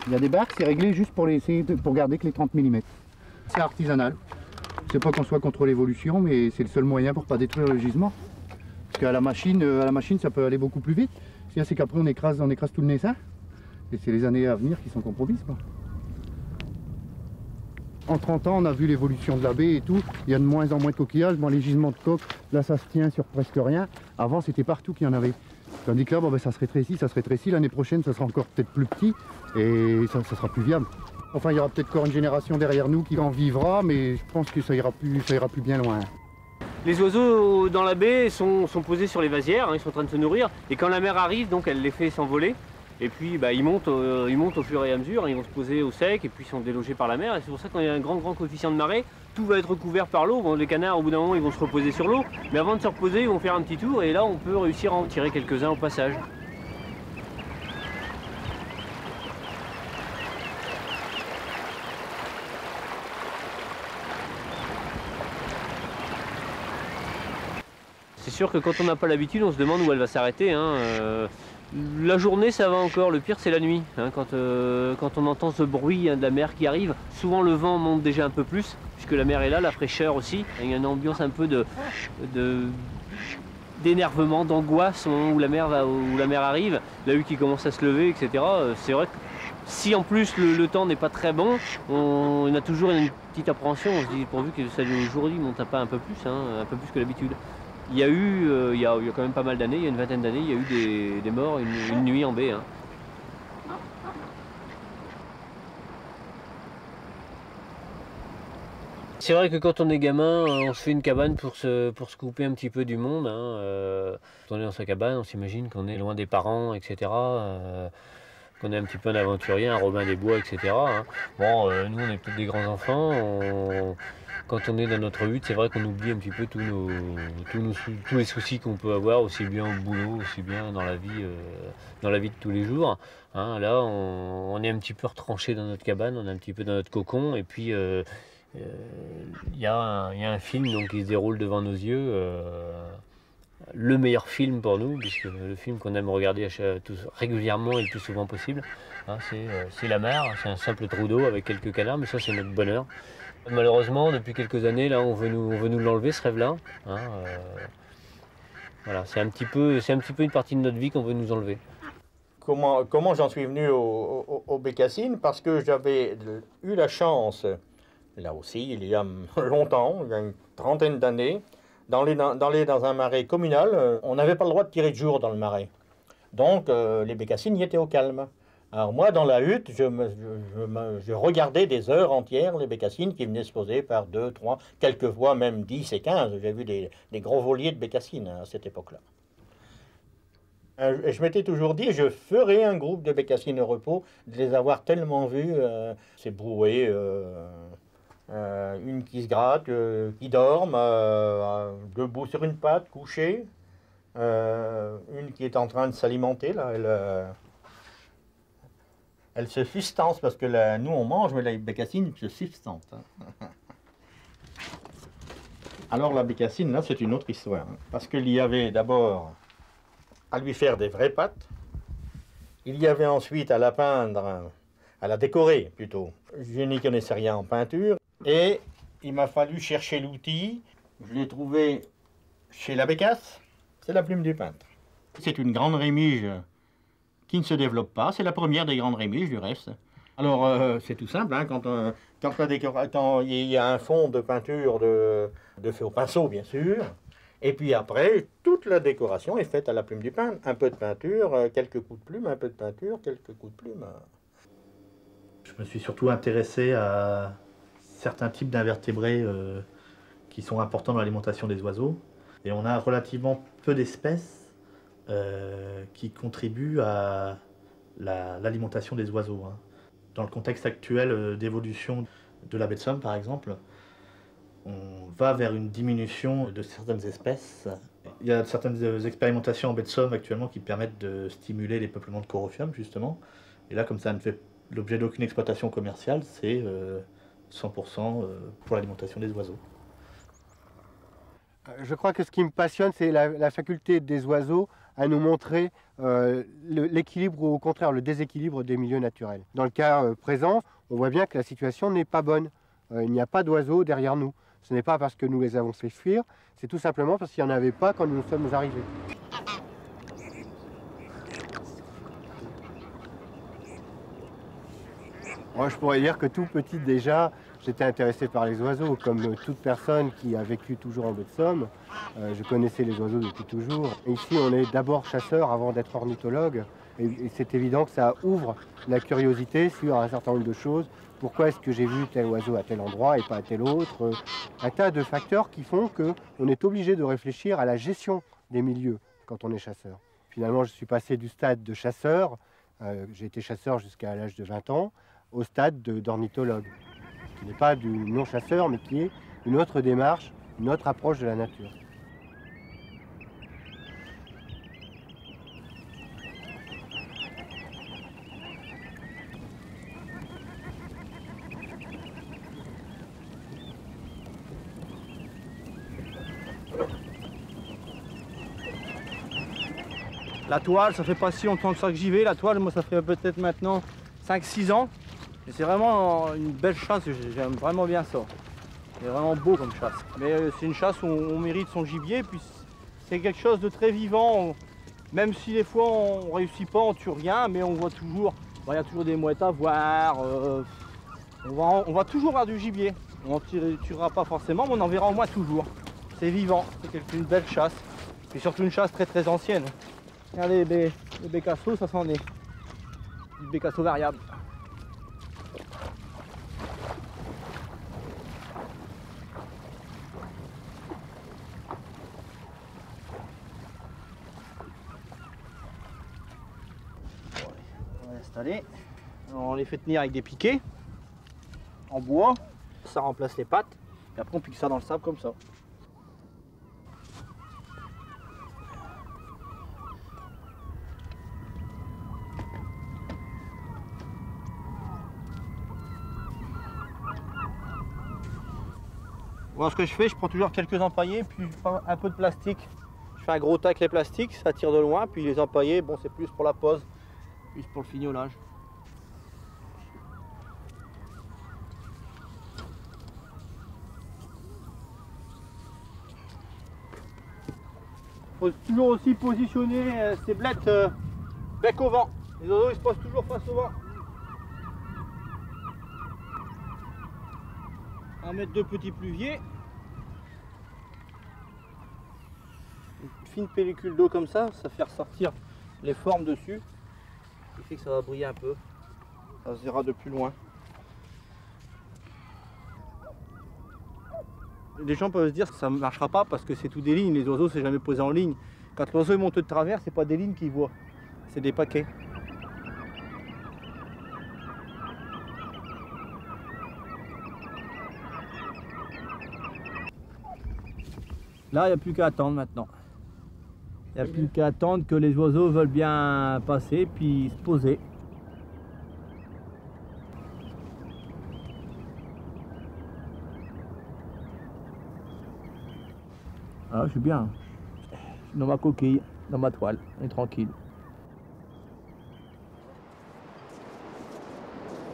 Il y a des barques, c'est réglé juste pour pour garder que les 30 mm. C'est artisanal. C'est pas qu'on soit contre l'évolution, mais c'est le seul moyen pour pas détruire le gisement. Parce qu'à la machine, ça peut aller beaucoup plus vite. Ce qu'il y a, c'est qu'après on écrase tout le naissain. Et c'est les années à venir qui sont compromises, quoi. En 30 ans, on a vu l'évolution de la baie et tout. Il y a de moins en moins de coquillages. Bon, les gisements de coque, là, ça se tient sur presque rien. Avant, c'était partout qu'il y en avait. Tandis que là, bon, ben, ça se rétrécit. L'année prochaine, ça sera encore peut-être plus petit et ça sera plus viable. Enfin, il y aura peut-être encore une génération derrière nous qui en vivra, mais je pense que ça ira plus bien loin. Les oiseaux dans la baie sont posés sur les vasières, hein, ils sont en train de se nourrir. Et quand la mer arrive, donc elle les fait s'envoler. Et puis bah, ils montent au fur et à mesure, hein, ils vont se poser au sec et puis ils sont délogés par la mer. Et c'est pour ça qu'il y a un grand coefficient de marée, tout va être recouvert par l'eau. Bon, les canards, au bout d'un moment, ils vont se reposer sur l'eau. Mais avant de se reposer, ils vont faire un petit tour et là, on peut réussir à en tirer quelques-uns au passage. C'est sûr que quand on n'a pas l'habitude, on se demande où elle va s'arrêter, hein. La journée ça va encore, le pire c'est la nuit, hein, quand on entend ce bruit, hein, de la mer qui arrive. Souvent le vent monte déjà un peu plus, puisque la mer est là, la fraîcheur aussi. Il y a une ambiance un peu d'énervement, d'angoisse au moment où la mer arrive, la houle qui commence à se lever, etc. C'est vrai que si en plus le temps n'est pas très bon, on a toujours une petite appréhension, on se dit pourvu que ça aujourd'hui monte pas un peu plus, hein, un peu plus que l'habitude. Il y a eu, il y a quand même pas mal d'années, il y a une vingtaine d'années, il y a eu des morts une nuit en baie, hein. C'est vrai que quand on est gamin, on se fait une cabane pour se couper un petit peu du monde, hein. Quand on est dans sa cabane, on s'imagine qu'on est loin des parents, etc. Qu'on est un petit peu un aventurier, un Robin des Bois, etc. Hein. Bon, nous on est peut-être des grands enfants, quand on est dans notre hutte, c'est vrai qu'on oublie un petit peu tous les soucis qu'on peut avoir, aussi bien au boulot, aussi bien dans la vie de tous les jours. Hein, là, on est un petit peu retranché dans notre cabane, on est un petit peu dans notre cocon, et puis il y a un film donc, qui se déroule devant nos yeux, le meilleur film pour nous, puisque le film qu'on aime regarder régulièrement et le plus souvent possible, hein, c'est la mer, c'est un simple trou d'eau avec quelques canards, mais ça c'est notre bonheur. Malheureusement, depuis quelques années, là, on veut nous l'enlever, ce rêve-là. Hein, voilà, c'est un petit peu une partie de notre vie qu'on veut nous enlever. Comment j'en suis venu aux bécassines? Parce que j'avais eu la chance, là aussi, il y a longtemps, il y a une trentaine d'années, d'aller dans un marais communal. On n'avait pas le droit de tirer de jour dans le marais. Donc, les bécassines y étaient au calme. Alors moi, dans la hutte, je regardais des heures entières les bécassines qui venaient se poser par 2, 3, quelquefois même 10 et 15. J'ai vu des gros voliers de bécassines, hein, à cette époque-là. Je m'étais toujours dit, je ferais un groupe de bécassines au repos, de les avoir tellement vues, c'est broué, une qui se gratte, qui dorme, debout sur une patte, couchée, une qui est en train de s'alimenter, là, elle se substance, parce que nous on mange, mais la bécassine se substance. Hein. Alors la bécassine, là, c'est une autre histoire. Hein, parce qu'il y avait d'abord à lui faire des vraies pattes. Il y avait ensuite à la peindre, à la décorer plutôt. Je n'y connaissais rien en peinture. Et il m'a fallu chercher l'outil. Je l'ai trouvé chez la bécasse. C'est la plume du peintre. C'est une grande rémige qui ne se développe pas. C'est la première des grandes rémiges du reste. Alors c'est tout simple, hein, quand il y a un fond de peinture de fait au pinceau bien sûr, et puis après toute la décoration est faite à la plume du peintre. Un peu de peinture, quelques coups de plume, un peu de peinture, quelques coups de plume. Je me suis surtout intéressé à certains types d'invertébrés qui sont importants dans l'alimentation des oiseaux, et on a relativement peu d'espèces qui contribuent à l'alimentation des oiseaux. Hein. Dans le contexte actuel d'évolution de la baie de Somme, par exemple, on va vers une diminution de certaines espèces. Il y a certaines expérimentations en baie de Somme actuellement qui permettent de stimuler les peuplements de corophium, justement. Et là, comme ça ne fait l'objet d'aucune exploitation commerciale, c'est 100% pour l'alimentation des oiseaux. Je crois que ce qui me passionne, c'est la faculté des oiseaux à nous montrer l'équilibre ou au contraire le déséquilibre des milieux naturels. Dans le cas présent, on voit bien que la situation n'est pas bonne. Il n'y a pas d'oiseaux derrière nous. Ce n'est pas parce que nous les avons fait fuir, c'est tout simplement parce qu'il n'y en avait pas quand nous sommes arrivés. Moi, je pourrais dire que tout petit déjà, j'étais intéressé par les oiseaux. Comme toute personne qui a vécu toujours en baie de Somme, je connaissais les oiseaux depuis toujours. Et ici, on est d'abord chasseur avant d'être ornithologue. Et c'est évident que ça ouvre la curiosité sur un certain nombre de choses. Pourquoi est-ce que j'ai vu tel oiseau à tel endroit et pas à tel autre? Un tas de facteurs qui font qu'on est obligé de réfléchir à la gestion des milieux quand on est chasseur. Finalement, je suis passé du stade de chasseur, j'ai été chasseur jusqu'à l'âge de 20 ans, au stade d'ornithologue, qui n'est pas du non-chasseur, mais qui est une autre démarche, une autre approche de la nature. La toile, ça fait pas si longtemps que ça que j'y vais. La toile, moi, ça fait peut-être maintenant 5-6 ans. Et c'est vraiment une belle chasse, j'aime vraiment bien ça. C'est vraiment beau comme chasse. Mais c'est une chasse où on mérite son gibier, puis c'est quelque chose de très vivant. Même si des fois on réussit pas, on tue rien, mais on voit toujours, il y a toujours des mouettes à voir. On va toujours voir du gibier. On n'en tuera pas forcément, mais on en verra au moins toujours. C'est vivant, c'est une belle chasse. Et surtout une chasse très très ancienne. Regardez les bécassos, ça s'en est. Du bécasso variable. On va installer. On les fait tenir avec des piquets en bois. Ça remplace les pattes. Et après on pique ça dans le sable comme ça. Bon, ce que je fais, je prends toujours quelques empaillés, puis je prends un peu de plastique. Je fais un gros tas avec les plastiques, ça tire de loin, puis les empaillés, bon, c'est plus pour la pose, plus pour le fignolage. Il faut toujours aussi positionner ces blettes bec au vent. Les oiseaux ils se posent toujours face au vent. On va mettre 2 petits pluviers. Une fine pellicule d'eau comme ça fait ressortir les formes dessus. Ce qui fait que ça va briller un peu. Ça se verra de plus loin. Les gens peuvent se dire que ça ne marchera pas parce que c'est tout des lignes. Les oiseaux c'est jamais posé en ligne. Quand l'oiseau monte de travers, c'est pas des lignes qu'il voit, c'est des paquets. Là, il n'y a plus qu'à attendre maintenant. Il n'y a plus qu'à attendre que les oiseaux veulent bien passer puis se poser. Ah, je suis bien. Je suis dans ma coquille, dans ma toile, on est tranquille.